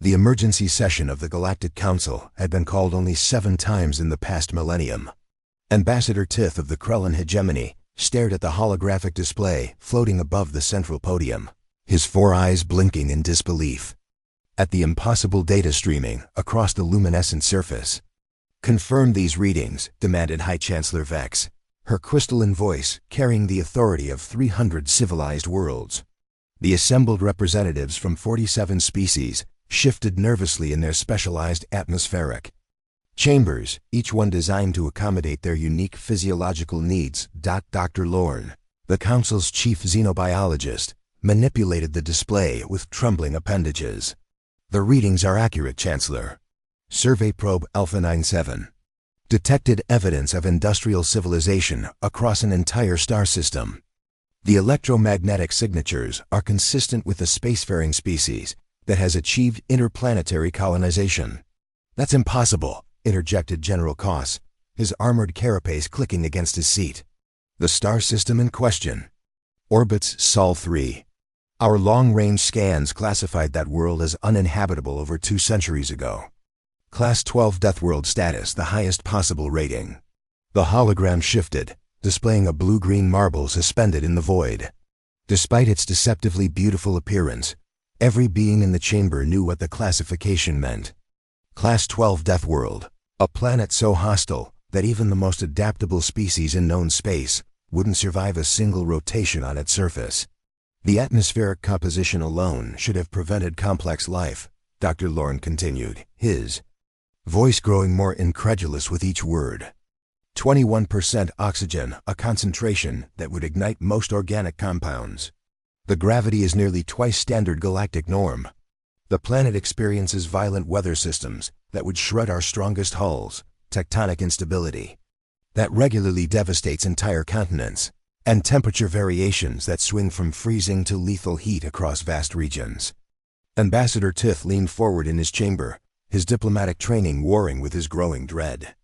The emergency session of the Galactic Council had been called only 7 times in the past millennium. Ambassador Tith of the Krellan hegemony stared at the holographic display floating above the central podium, his 4 eyes blinking in disbelief. At the impossible data streaming across the luminescent surface. "Confirm these readings," demanded High Chancellor Vex, her crystalline voice carrying the authority of 300 civilized worlds. The assembled representatives from 47 species shifted nervously in their specialized atmospheric chambers, each one designed to accommodate their unique physiological needs. Dr. Lorne, the Council's chief xenobiologist, manipulated the display with trembling appendages. "The readings are accurate, Chancellor. Survey probe Alpha 97 detected evidence of industrial civilization across an entire star system. The electromagnetic signatures are consistent with a spacefaring species that has achieved interplanetary colonization." "That's impossible," interjected General Koss, his armored carapace clicking against his seat. "The star system in question orbits Sol 3. Our long-range scans classified that world as uninhabitable over 2 centuries ago. Class 12 Deathworld status, the highest possible rating." The hologram shifted, displaying a blue-green marble suspended in the void. Despite its deceptively beautiful appearance, every being in the chamber knew what the classification meant. Class 12 Deathworld, a planet so hostile that even the most adaptable species in known space wouldn't survive a single rotation on its surface. "The atmospheric composition alone should have prevented complex life," Dr. Lorne continued, his voice growing more incredulous with each word. 21% oxygen, a concentration that would ignite most organic compounds. The gravity is nearly twice standard galactic norm. The planet experiences violent weather systems that would shred our strongest hulls, tectonic instability that regularly devastates entire continents, and temperature variations that swing from freezing to lethal heat across vast regions. Ambassador Tith leaned forward in his chamber, his diplomatic training warring with his growing dread.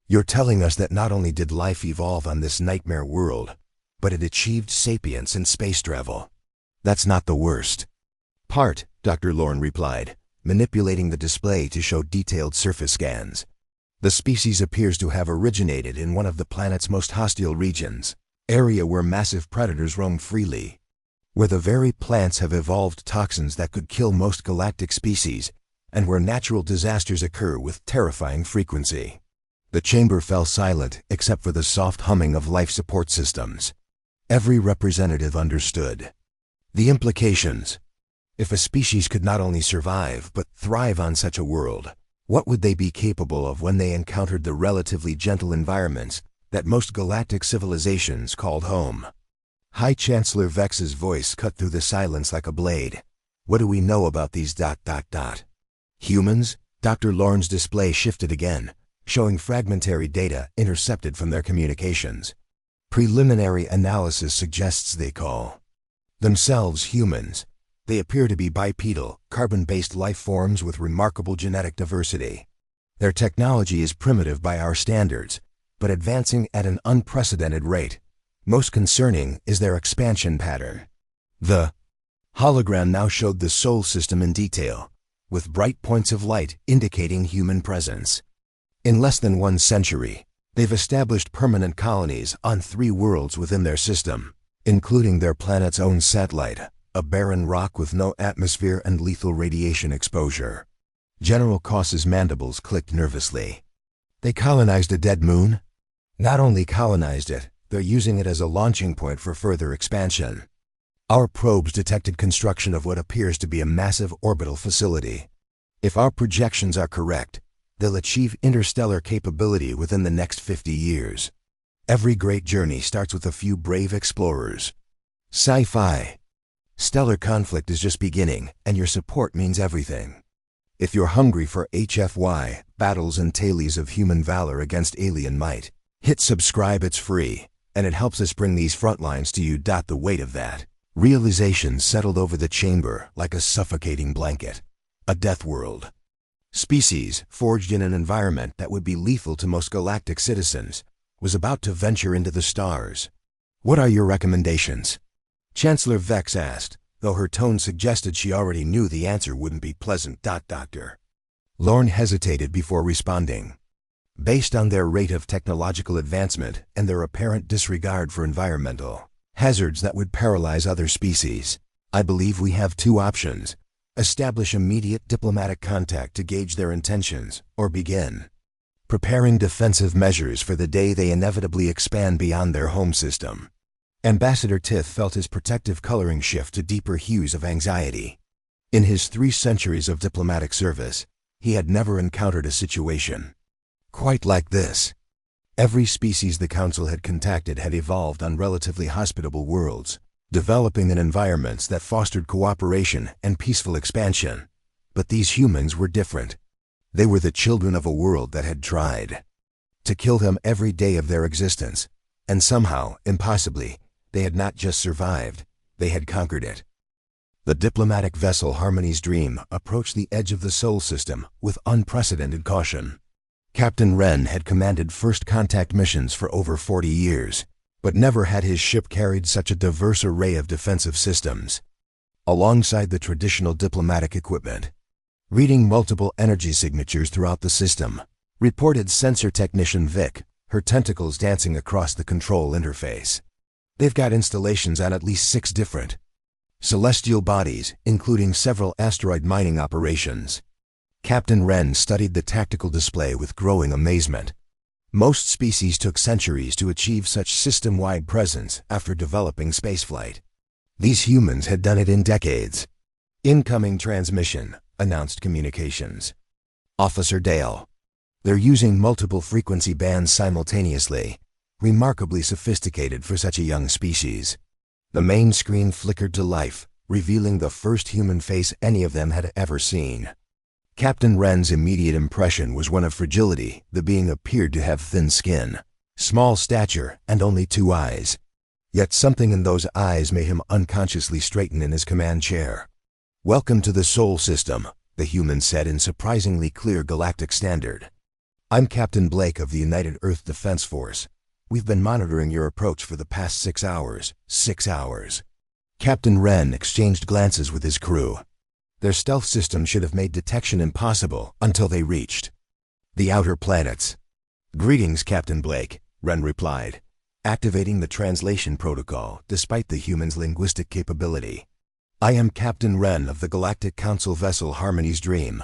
"You're telling us that not only did life evolve on this nightmare world, but it achieved sapience in space travel. That's not the worst part," Dr. Lorne replied, manipulating the display to show detailed surface scans. "The species appears to have originated in one of the planet's most hostile regions, area where massive predators roam freely, where the very plants have evolved toxins that could kill most galactic species, and where natural disasters occur with terrifying frequency." The chamber fell silent except for the soft humming of life support systems. Every representative understood the implications. If a species could not only survive but thrive on such a world, what would they be capable of when they encountered the relatively gentle environments that most galactic civilizations called home? High Chancellor Vex's voice cut through the silence like a blade. "What do we know about these ... humans?" Dr. Lorne's display shifted again, showing fragmentary data intercepted from their communications. "Preliminary analysis suggests they call themselves humans. They appear to be bipedal, carbon-based life forms with remarkable genetic diversity. Their technology is primitive by our standards, but advancing at an unprecedented rate. Most concerning is their expansion pattern." The hologram now showed the Sol system in detail, with bright points of light indicating human presence. In less than 1 century, they've established permanent colonies on 3 worlds within their system, including their planet's own satellite, a barren rock with no atmosphere and lethal radiation exposure. General Koss's mandibles clicked nervously. "They colonized a dead moon?" "Not only colonized it, they're using it as a launching point for further expansion. Our probes detected construction of what appears to be a massive orbital facility. If our projections are correct, they'll achieve interstellar capability within the next 50 years. Every great journey starts with a few brave explorers." Sci-fi. Stellar conflict is just beginning, and your support means everything. If you're hungry for HFY, battles and tales of human valor against alien might, hit subscribe. It's free, and it helps us bring these front lines to you. The weight of that realization settled over the chamber like a suffocating blanket. A death world. Species forged in an environment that would be lethal to most galactic citizens was about to venture into the stars. "What are your recommendations?" Chancellor Vex asked, though her tone suggested she already knew the answer wouldn't be pleasant. Doctor. Lorne hesitated before responding. Based on their rate of technological advancement and their apparent disregard for environmental hazards that would paralyze other species, I believe we have two options: establish immediate diplomatic contact to gauge their intentions, or begin preparing defensive measures for the day they inevitably expand beyond their home system. Ambassador Tith felt his protective coloring shift to deeper hues of anxiety. In his 3 centuries of diplomatic service, he had never encountered a situation quite like this. Every species the Council had contacted had evolved on relatively hospitable worlds, developing in environments that fostered cooperation and peaceful expansion. But these humans were different. They were the children of a world that had tried to kill them every day of their existence, and somehow, impossibly, they had not just survived, they had conquered it. The diplomatic vessel Harmony's Dream approached the edge of the Sol system with unprecedented caution. Captain Wren had commanded first contact missions for over 40 years, but never had his ship carried such a diverse array of defensive systems. Alongside the traditional diplomatic equipment, reading multiple energy signatures throughout the system, reported sensor technician Vic, her tentacles dancing across the control interface. They've got installations on at least 6 different celestial bodies, including several asteroid mining operations. Captain Wren studied the tactical display with growing amazement. Most species took centuries to achieve such system-wide presence after developing spaceflight. These humans had done it in decades. "Incoming transmission," announced communications. "Officer Dale. They're using multiple frequency bands simultaneously. Remarkably sophisticated for such a young species." The main screen flickered to life, revealing the first human face any of them had ever seen. Captain Wren's immediate impression was one of fragility. The being appeared to have thin skin, small stature, and only 2 eyes. Yet something in those eyes made him unconsciously straighten in his command chair. "Welcome to the Sol system," the human said in surprisingly clear galactic standard. "I'm Captain Blake of the United Earth Defense Force. We've been monitoring your approach for the past 6 hours. 6 hours." Captain Wren exchanged glances with his crew. Their stealth system should have made detection impossible until they reached the outer planets. "Greetings, Captain Blake," Wren replied, activating the translation protocol despite the human's linguistic capability. "I am Captain Wren of the Galactic Council vessel Harmony's Dream.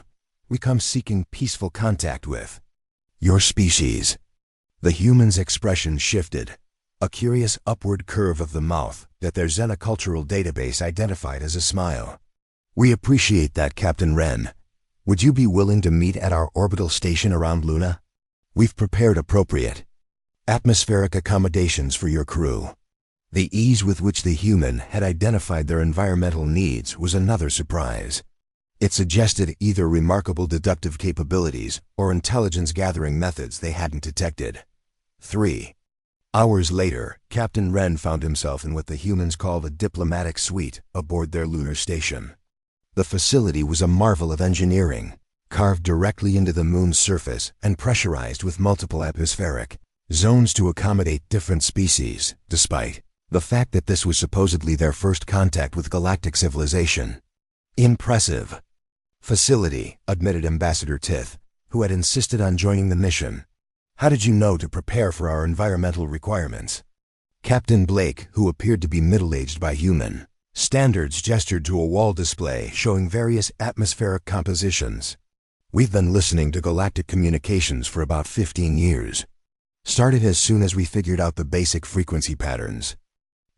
We come seeking peaceful contact with your species." The human's expression shifted, a curious upward curve of the mouth that their xenocultural database identified as a smile. "We appreciate that, Captain Wren. Would you be willing to meet at our orbital station around Luna? We've prepared appropriate atmospheric accommodations for your crew." The ease with which the human had identified their environmental needs was another surprise. It suggested either remarkable deductive capabilities or intelligence-gathering methods they hadn't detected. 3 hours later, Captain Wren found himself in what the humans called a diplomatic suite aboard their lunar station. The facility was a marvel of engineering, carved directly into the moon's surface and pressurized with multiple atmospheric zones to accommodate different species, despite the fact that this was supposedly their first contact with galactic civilization. "Impressive facility," admitted Ambassador Tith, who had insisted on joining the mission. "How did you know to prepare for our environmental requirements?" Captain Blake, who appeared to be middle-aged by human standards, gestured to a wall display showing various atmospheric compositions. "We've been listening to galactic communications for about 15 years. Started as soon as we figured out the basic frequency patterns.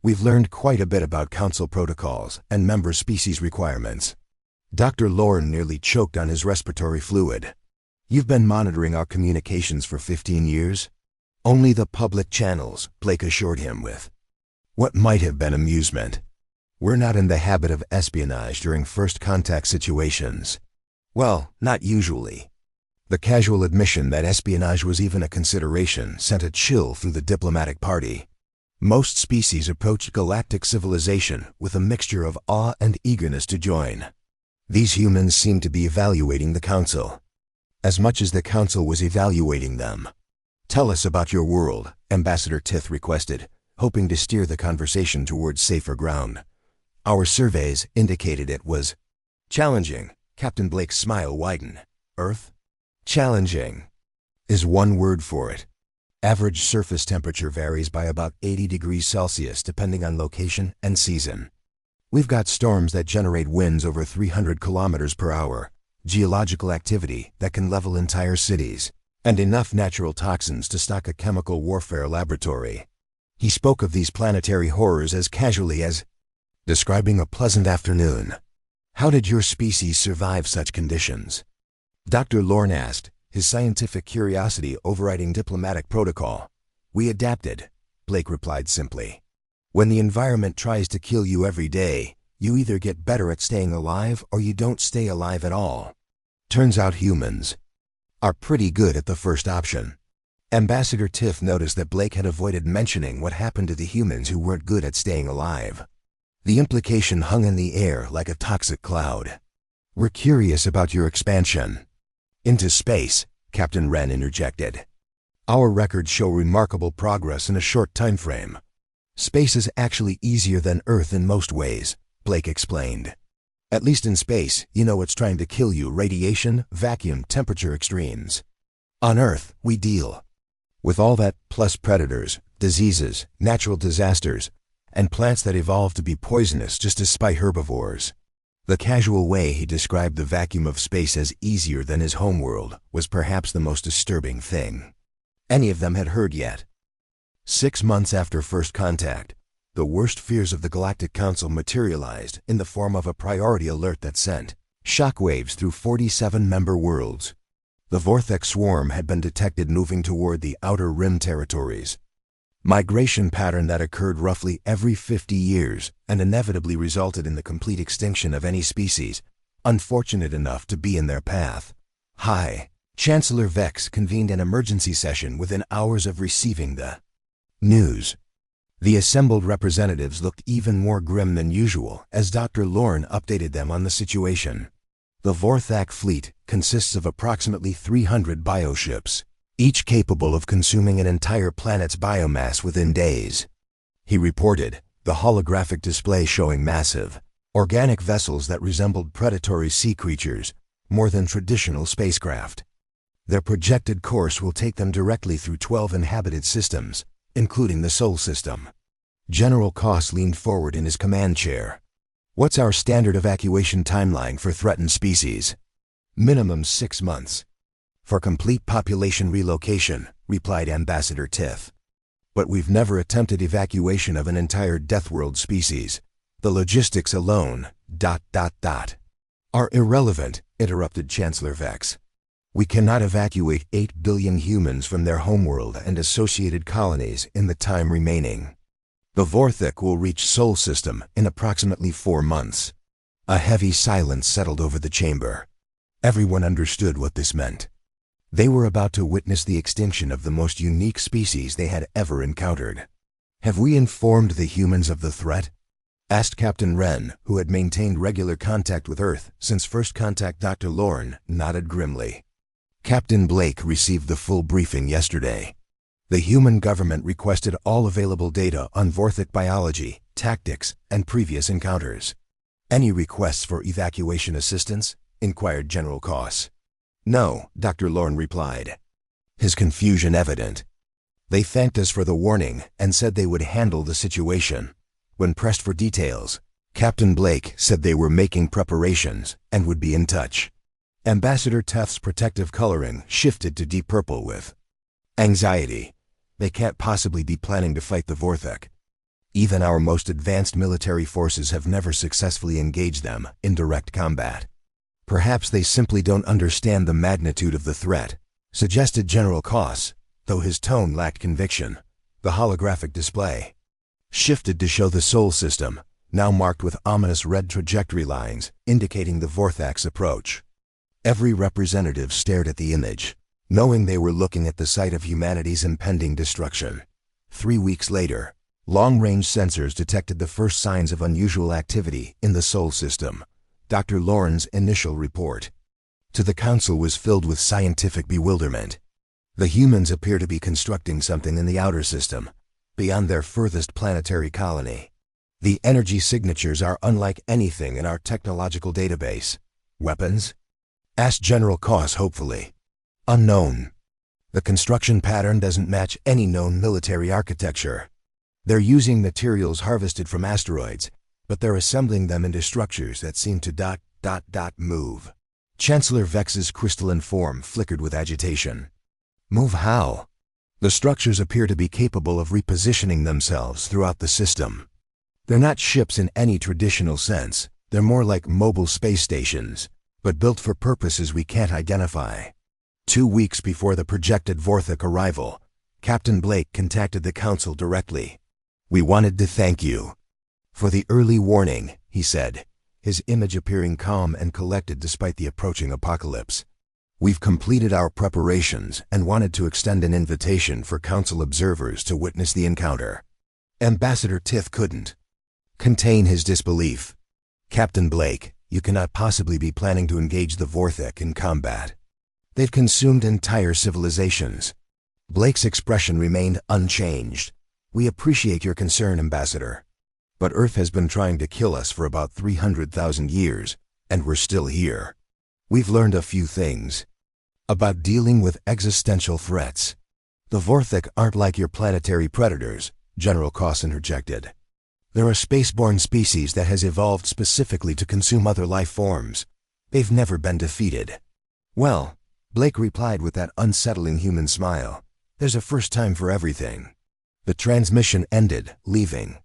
We've learned quite a bit about Council protocols and member species requirements." Dr. Lorne nearly choked on his respiratory fluid. "You've been monitoring our communications for 15 years? "Only the public channels," Blake assured him with what might have been amusement. "We're not in the habit of espionage during first contact situations." "Well, not usually." The casual admission that espionage was even a consideration sent a chill through the diplomatic party. Most species approached galactic civilization with a mixture of awe and eagerness to join. These humans seemed to be evaluating the Council as much as the Council was evaluating them. "Tell us about your world," Ambassador Tith requested, hoping to steer the conversation towards safer ground. Our surveys indicated it was challenging. Captain Blake's smile widened. Earth? Challenging is one word for it. Average surface temperature varies by about 80 degrees Celsius depending on location and season. We've got storms that generate winds over 300 kilometers per hour, geological activity that can level entire cities, and enough natural toxins to stock a chemical warfare laboratory. He spoke of these planetary horrors as casually as describing a pleasant afternoon. How did your species survive such conditions? Dr. Lorne asked, his scientific curiosity overriding diplomatic protocol. We adapted, Blake replied simply. When the environment tries to kill you every day, you either get better at staying alive or you don't stay alive at all. Turns out humans are pretty good at the first option. Ambassador Tiff noticed that Blake had avoided mentioning what happened to the humans who weren't good at staying alive. The implication hung in the air like a toxic cloud. We're curious about your expansion into space, Captain Wren interjected. Our records show remarkable progress in a short time frame. Space is actually easier than Earth in most ways, Blake explained. At least in space, you know what's trying to kill you: radiation, vacuum, temperature extremes. On Earth, we deal with all that, plus predators, diseases, natural disasters, and plants that evolved to be poisonous just to spite herbivores. The casual way he described the vacuum of space as easier than his homeworld was perhaps the most disturbing thing any of them had heard yet. 6 months after first contact, the worst fears of the Galactic Council materialized in the form of a priority alert that sent shockwaves through 47 member worlds. The Vortex swarm had been detected moving toward the Outer Rim territories. Migration pattern that occurred roughly every 50 years and inevitably resulted in the complete extinction of any species unfortunate enough to be in their path. Hi. Chancellor Vex convened an emergency session within hours of receiving the news. The assembled representatives looked even more grim than usual as Dr. Lorne updated them on the situation. The Vorthak fleet consists of approximately 300 bioships, each capable of consuming an entire planet's biomass within days. He reported, the holographic display showing massive, organic vessels that resembled predatory sea creatures more than traditional spacecraft. Their projected course will take them directly through 12 inhabited systems, including the Sol system. General Koss leaned forward in his command chair. What's our standard evacuation timeline for threatened species? Minimum 6 months. For complete population relocation, replied Ambassador Tiff. But we've never attempted evacuation of an entire Deathworld species. The logistics alone, ... are irrelevant, interrupted Chancellor Vex. We cannot evacuate 8 billion humans from their homeworld and associated colonies in the time remaining. The Vorthak will reach Sol system in approximately 4 months. A heavy silence settled over the chamber. Everyone understood what this meant. They were about to witness the extinction of the most unique species they had ever encountered. Have we informed the humans of the threat? Asked Captain Wren, who had maintained regular contact with Earth since first contact. Dr. Lorne nodded grimly. Captain Blake received the full briefing yesterday. The human government requested all available data on Vorthak biology, tactics, and previous encounters. Any requests for evacuation assistance? Inquired General Koss. No, Dr. Lorne replied, his confusion evident. They thanked us for the warning and said they would handle the situation. When pressed for details, Captain Blake said they were making preparations and would be in touch. Ambassador Tiff's protective coloring shifted to deep purple with anxiety. They can't possibly be planning to fight the Vorthak. Even our most advanced military forces have never successfully engaged them in direct combat. Perhaps they simply don't understand the magnitude of the threat, suggested General Koss, though his tone lacked conviction. The holographic display shifted to show the Sol system, now marked with ominous red trajectory lines indicating the Vorthak's approach. Every representative stared at the image, knowing they were looking at the site of humanity's impending destruction. 3 weeks later, long-range sensors detected the first signs of unusual activity in the Sol system. Dr. Lorne's initial report to the Council was filled with scientific bewilderment. The humans appear to be constructing something in the outer system, beyond their furthest planetary colony. The energy signatures are unlike anything in our technological database. Weapons? Asked General Koss hopefully. Unknown. The construction pattern doesn't match any known military architecture. They're using materials harvested from asteroids, but they're assembling them into structures that seem to move. Chancellor Vex's crystalline form flickered with agitation. Move how? The structures appear to be capable of repositioning themselves throughout the system. They're not ships in any traditional sense. They're more like mobile space stations, but built for purposes we can't identify. 2 weeks before the projected Vorthok arrival, Captain Blake contacted the Council directly. "We wanted to thank you for the early warning," he said, his image appearing calm and collected despite the approaching apocalypse. "We've completed our preparations and wanted to extend an invitation for Council observers to witness the encounter." Ambassador Tith couldn't contain his disbelief. "Captain Blake, you cannot possibly be planning to engage the Vorthok in combat. They've consumed entire civilizations." Blake's expression remained unchanged. "We appreciate your concern, Ambassador. But Earth has been trying to kill us for about 300,000 years, and we're still here. We've learned a few things about dealing with existential threats." "The Vorthok aren't like your planetary predators," General Koss interjected. "They're a spaceborne species that has evolved specifically to consume other life forms. They've never been defeated." "Well," Blake replied with that unsettling human smile, "there's a first time for everything." The transmission ended, leaving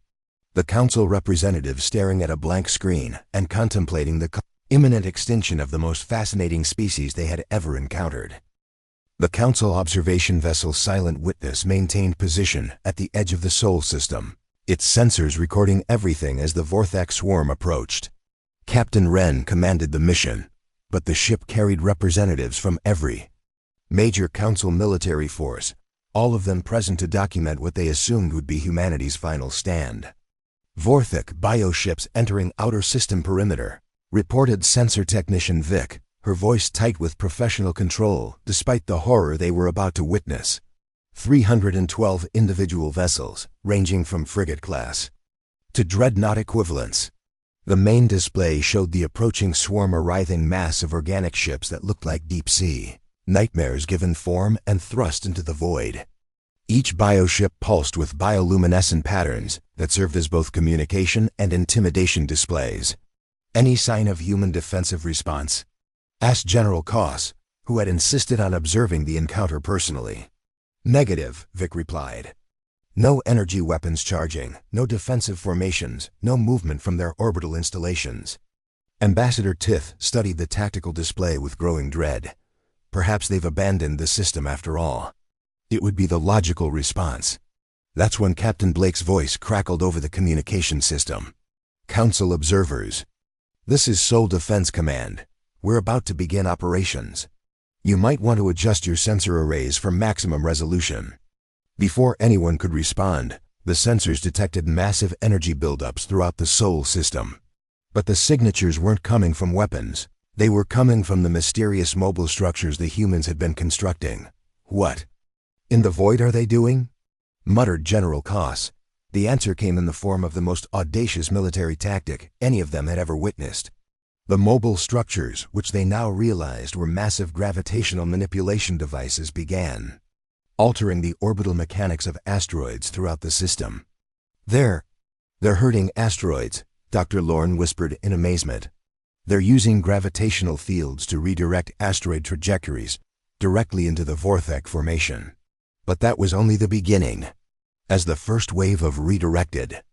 the Council representatives staring at a blank screen and contemplating the imminent extinction of the most fascinating species they had ever encountered. The Council observation vessel Silent Witness maintained position at the edge of the Sol system, its sensors recording everything as the Vorthok swarm approached. Captain Wren commanded the mission, but the ship carried representatives from every major Council military force, all of them present to document what they assumed would be humanity's final stand. "Vorthok bioships entering outer system perimeter," reported sensor technician Vic, her voice tight with professional control despite the horror they were about to witness. 312 individual vessels, ranging from frigate class to dreadnought equivalents. The main display showed the approaching swarm, a writhing mass of organic ships that looked like deep-sea nightmares given form and thrust into the void. Each bioship pulsed with bioluminescent patterns that served as both communication and intimidation displays. "Any sign of human defensive response?" asked General Koss, who had insisted on observing the encounter personally. "Negative," Vic replied. "No energy weapons charging, no defensive formations, no movement from their orbital installations." Ambassador Tith studied the tactical display with growing dread. Perhaps they've abandoned the system after all. It would be the logical response. That's when Captain Blake's voice crackled over the communication system. "Council observers. This is Sol Defense Command. We're about to begin operations. You might want to adjust your sensor arrays for maximum resolution." Before anyone could respond, the sensors detected massive energy buildups throughout the Sol system. But the signatures weren't coming from weapons. They were coming from the mysterious mobile structures the humans had been constructing. "What in the void are they doing?" muttered General Koss. The answer came in the form of the most audacious military tactic any of them had ever witnessed. The mobile structures, which they now realized were massive gravitational manipulation devices, began altering the orbital mechanics of asteroids throughout the system. They're hurting asteroids," Dr. Lorne whispered in amazement. "They're using gravitational fields to redirect asteroid trajectories directly into the Vorthok formation." But that was only the beginning. As the first wave of redirected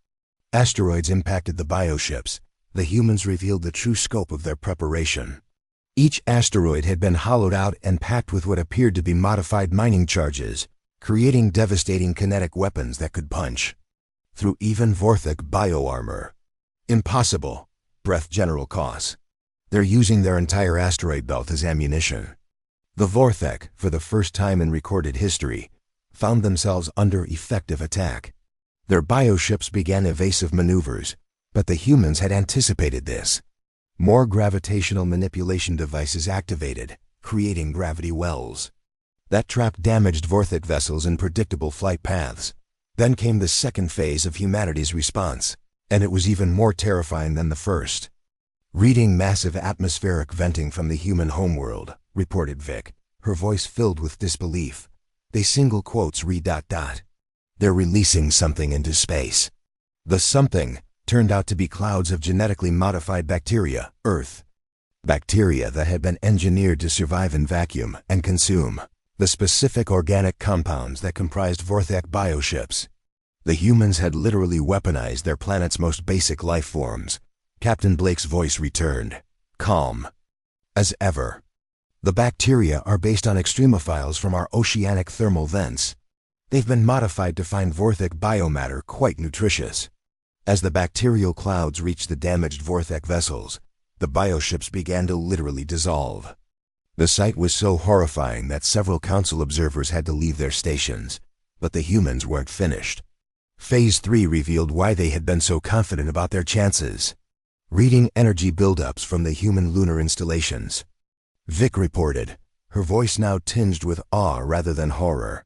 asteroids impacted the bioships, the humans revealed the true scope of their preparation. Each asteroid had been hollowed out and packed with what appeared to be modified mining charges, creating devastating kinetic weapons that could punch through even Vorthok bioarmor. "Impossible," breathed General Koss. "They're using their entire asteroid belt as ammunition." The Vorthok, for the first time in recorded history, found themselves under effective attack. Their bioships began evasive maneuvers, but the humans had anticipated this. More gravitational manipulation devices activated, creating gravity wells. That trap damaged Vorthok vessels in predictable flight paths. Then came the second phase of humanity's response. And it was even more terrifying than the first. "Reading massive atmospheric venting from the human homeworld," reported Vic, her voice filled with disbelief. "They single quotes read ... They're releasing something into space." The something turned out to be clouds of genetically modified bacteria, Earth. Bacteria that had been engineered to survive in vacuum and consume the specific organic compounds that comprised Vorthak bioships. The humans had literally weaponized their planet's most basic life forms. Captain Blake's voice returned, calm as ever. "The bacteria are based on extremophiles from our oceanic thermal vents. They've been modified to find Vorthak biomatter quite nutritious. As the bacterial clouds reached the damaged Vorthak vessels, the bioships began to literally dissolve. The sight was so horrifying that several council observers had to leave their stations, but the humans weren't finished. Phase 3 revealed why they had been so confident about their chances. Reading energy buildups from the human lunar installations," Vic reported, her voice now tinged with awe rather than horror.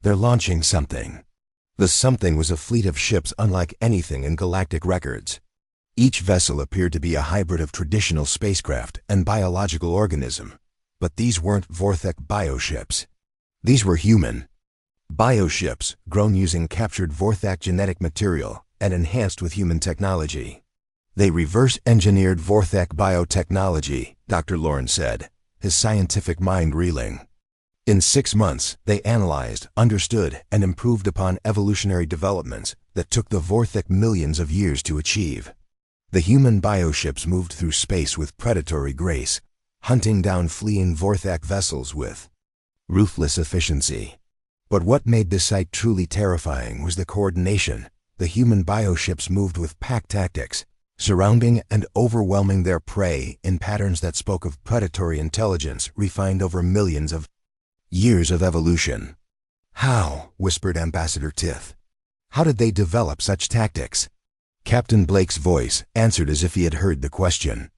"They're launching something." The something was a fleet of ships unlike anything in galactic records. Each vessel appeared to be a hybrid of traditional spacecraft and biological organism, but these weren't Vorthak bioships. These were human bioships, grown using captured Vorthak genetic material and enhanced with human technology. "They reverse-engineered Vorthak biotechnology," Dr. Lorne said, his scientific mind reeling. "In 6 months, they analyzed, understood, and improved upon evolutionary developments that took the Vorthak millions of years to achieve." The human bioships moved through space with predatory grace, hunting down fleeing Vorthak vessels with ruthless efficiency. But what made this sight truly terrifying was the coordination. The human bioships moved with pack tactics, surrounding and overwhelming their prey in patterns that spoke of predatory intelligence refined over millions of years of evolution. "How?" whispered Ambassador Tith. "How did they develop such tactics?" Captain Blake's voice answered as if he had heard the question.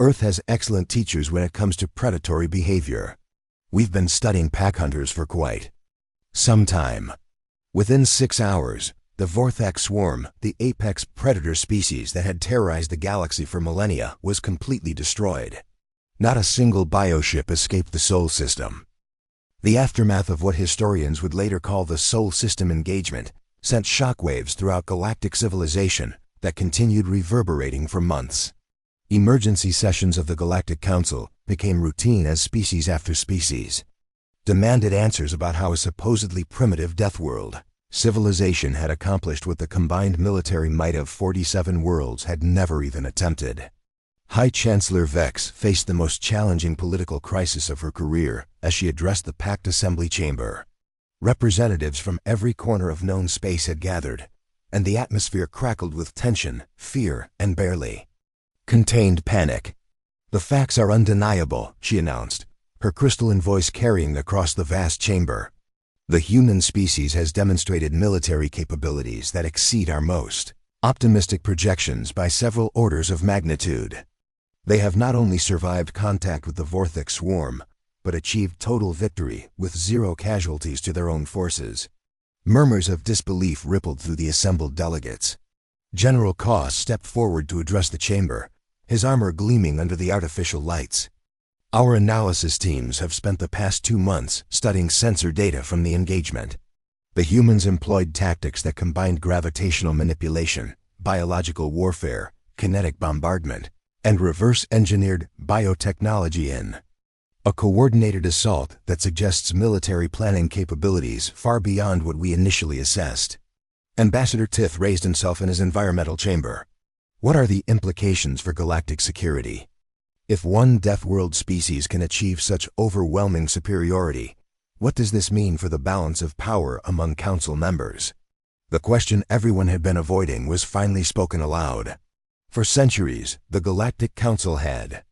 "Earth has excellent teachers when it comes to predatory behavior. We've been studying pack hunters for quite some time. Within 6 hours, the Vorthak swarm, the apex predator species that had terrorized the galaxy for millennia, was completely destroyed. Not a single bioship escaped the Sol system." The aftermath of what historians would later call the Sol system engagement sent shockwaves throughout galactic civilization that continued reverberating for months. Emergency sessions of the Galactic Council became routine as species after species demanded answers about how a supposedly primitive Deathworld civilization had accomplished what the combined military might of 47 worlds had never even attempted. High Chancellor Vex faced the most challenging political crisis of her career as she addressed the packed assembly chamber. Representatives from every corner of known space had gathered, and the atmosphere crackled with tension, fear, and barely contained panic. "The facts are undeniable," she announced, her crystalline voice carrying across the vast chamber. "The human species has demonstrated military capabilities that exceed our most optimistic projections by several orders of magnitude. They have not only survived contact with the Vorthak swarm, but achieved total victory with 0 casualties to their own forces." Murmurs of disbelief rippled through the assembled delegates. General Koss stepped forward to address the chamber, his armor gleaming under the artificial lights. "Our analysis teams have spent the past 2 months studying sensor data from the engagement. The humans employed tactics that combined gravitational manipulation, biological warfare, kinetic bombardment, and reverse-engineered biotechnology in a coordinated assault that suggests military planning capabilities far beyond what we initially assessed." Ambassador Tith raised himself in his environmental chamber. "What are the implications for galactic security? If one Deathworld species can achieve such overwhelming superiority, what does this mean for the balance of power among council members?" The question everyone had been avoiding was finally spoken aloud. For centuries, the Galactic Council had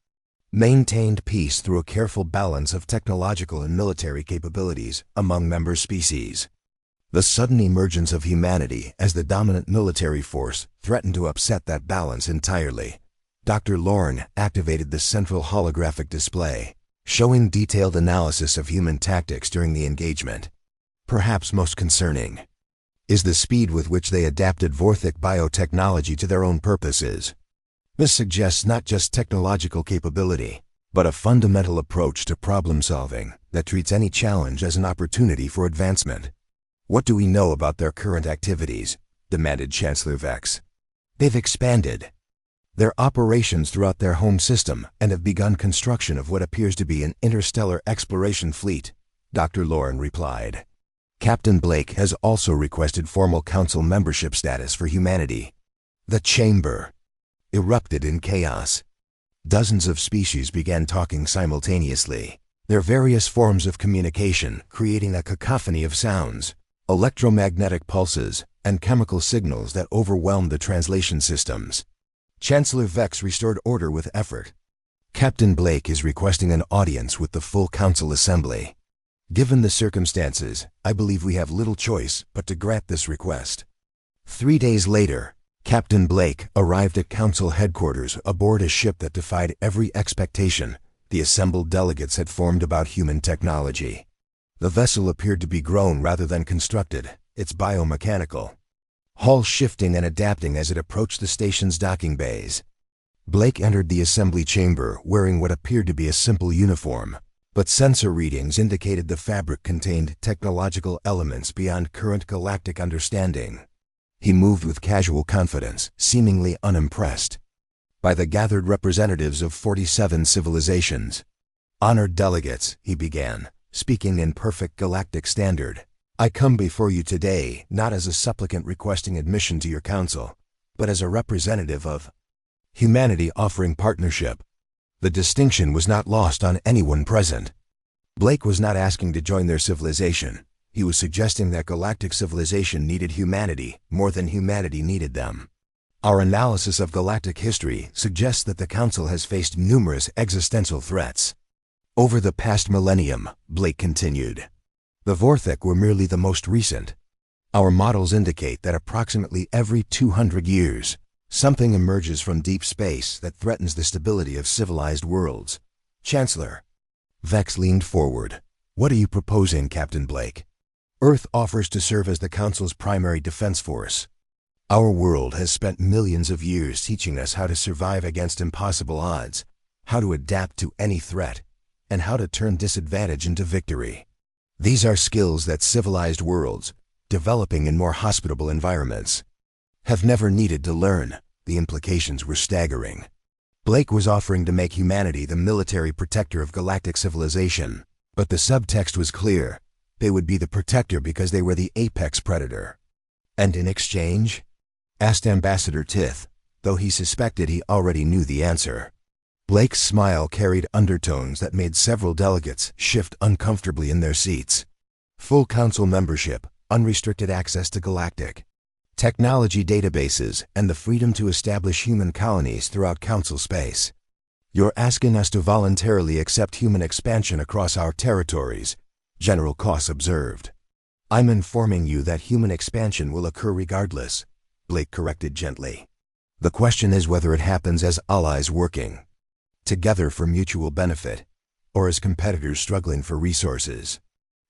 maintained peace through a careful balance of technological and military capabilities among member species. The sudden emergence of humanity as the dominant military force threatened to upset that balance entirely. Dr. Lorne activated the central holographic display, showing detailed analysis of human tactics during the engagement. Perhaps most concerning, is the speed with which they adapted Vorthic biotechnology to their own purposes. This suggests not just technological capability, but a fundamental approach to problem-solving that treats any challenge as an opportunity for advancement. "What do we know about their current activities?" demanded Chancellor Vex. "They've expanded their operations throughout their home system and have begun construction of what appears to be an interstellar exploration fleet," Dr. Lauren replied. "Captain Blake has also requested formal council membership status for humanity." The chamber erupted in chaos. Dozens of species began talking simultaneously, their various forms of communication creating a cacophony of sounds, electromagnetic pulses, and chemical signals that overwhelmed the translation systems. Chancellor Vex restored order with effort. "Captain Blake is requesting an audience with the full council assembly. Given the circumstances, I believe we have little choice but to grant this request." 3 days later, Captain Blake arrived at council headquarters aboard a ship that defied every expectation the assembled delegates had formed about human technology. The vessel appeared to be grown rather than constructed, its biomechanical hull shifting and adapting as it approached the station's docking bays. Blake entered the assembly chamber wearing what appeared to be a simple uniform, but sensor readings indicated the fabric contained technological elements beyond current galactic understanding. He moved with casual confidence, seemingly unimpressed by the gathered representatives of 47 civilizations. "Honored delegates," he began, speaking in perfect galactic standard, "I come before you today not as a supplicant requesting admission to your council, but as a representative of humanity offering partnership." The distinction was not lost on anyone present. Blake was not asking to join their civilization. He was suggesting that galactic civilization needed humanity more than humanity needed them. "Our analysis of galactic history suggests that the Council has faced numerous existential threats over the past millennium," Blake continued. "The Vorthic were merely the most recent. Our models indicate that approximately every 200 years, something emerges from deep space that threatens the stability of civilized worlds." Chancellor Vex leaned forward. "What are you proposing, Captain Blake?" "Earth offers to serve as the Council's primary defense force. Our world has spent millions of years teaching us how to survive against impossible odds, how to adapt to any threat, and how to turn disadvantage into victory. These are skills that civilized worlds, developing in more hospitable environments, have never needed to learn." The implications were staggering. Blake was offering to make humanity the military protector of galactic civilization, but the subtext was clear. They would be the protector because they were the apex predator. "And in exchange?" asked Ambassador Tith, though he suspected he already knew the answer. Blake's smile carried undertones that made several delegates shift uncomfortably in their seats. "Full council membership, unrestricted access to galactic technology databases, and the freedom to establish human colonies throughout council space. You're asking us to voluntarily accept human expansion across our territories," General Koss observed. "I'm informing you that human expansion will occur regardless," Blake corrected gently. "The question is whether it happens as allies working together for mutual benefit, or as competitors struggling for resources."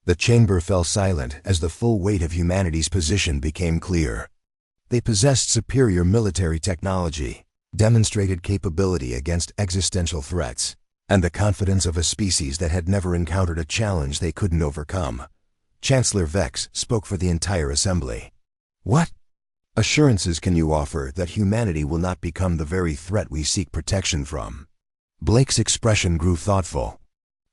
The chamber fell silent as the full weight of humanity's position became clear. They possessed superior military technology, demonstrated capability against existential threats, and the confidence of a species that had never encountered a challenge they couldn't overcome. Chancellor Vex spoke for the entire assembly. "What assurances can you offer that humanity will not become the very threat we seek protection from?" Blake's expression grew thoughtful.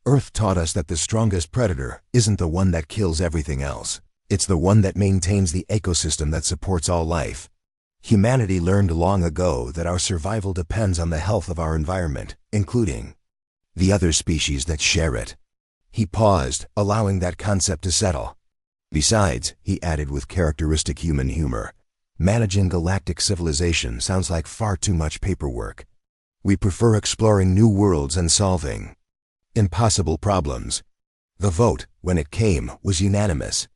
"Earth taught us that the strongest predator isn't the one that kills everything else. It's the one that maintains the ecosystem that supports all life. Humanity learned long ago that our survival depends on the health of our environment, including the other species that share it." He paused, allowing that concept to settle. "Besides," he added with characteristic human humor, "managing galactic civilization sounds like far too much paperwork. We prefer exploring new worlds and solving impossible problems." The vote, when it came, was unanimous.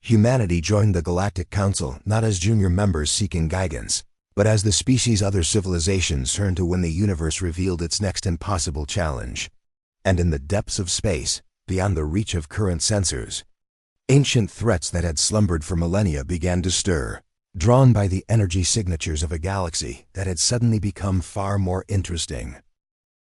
Humanity joined the Galactic Council not as junior members seeking guidance, but as the species other civilizations turned to when the universe revealed its next impossible challenge. And in the depths of space, beyond the reach of current sensors, Ancient threats that had slumbered for millennia began to stir, drawn by the energy signatures of a galaxy that had suddenly become far more interesting.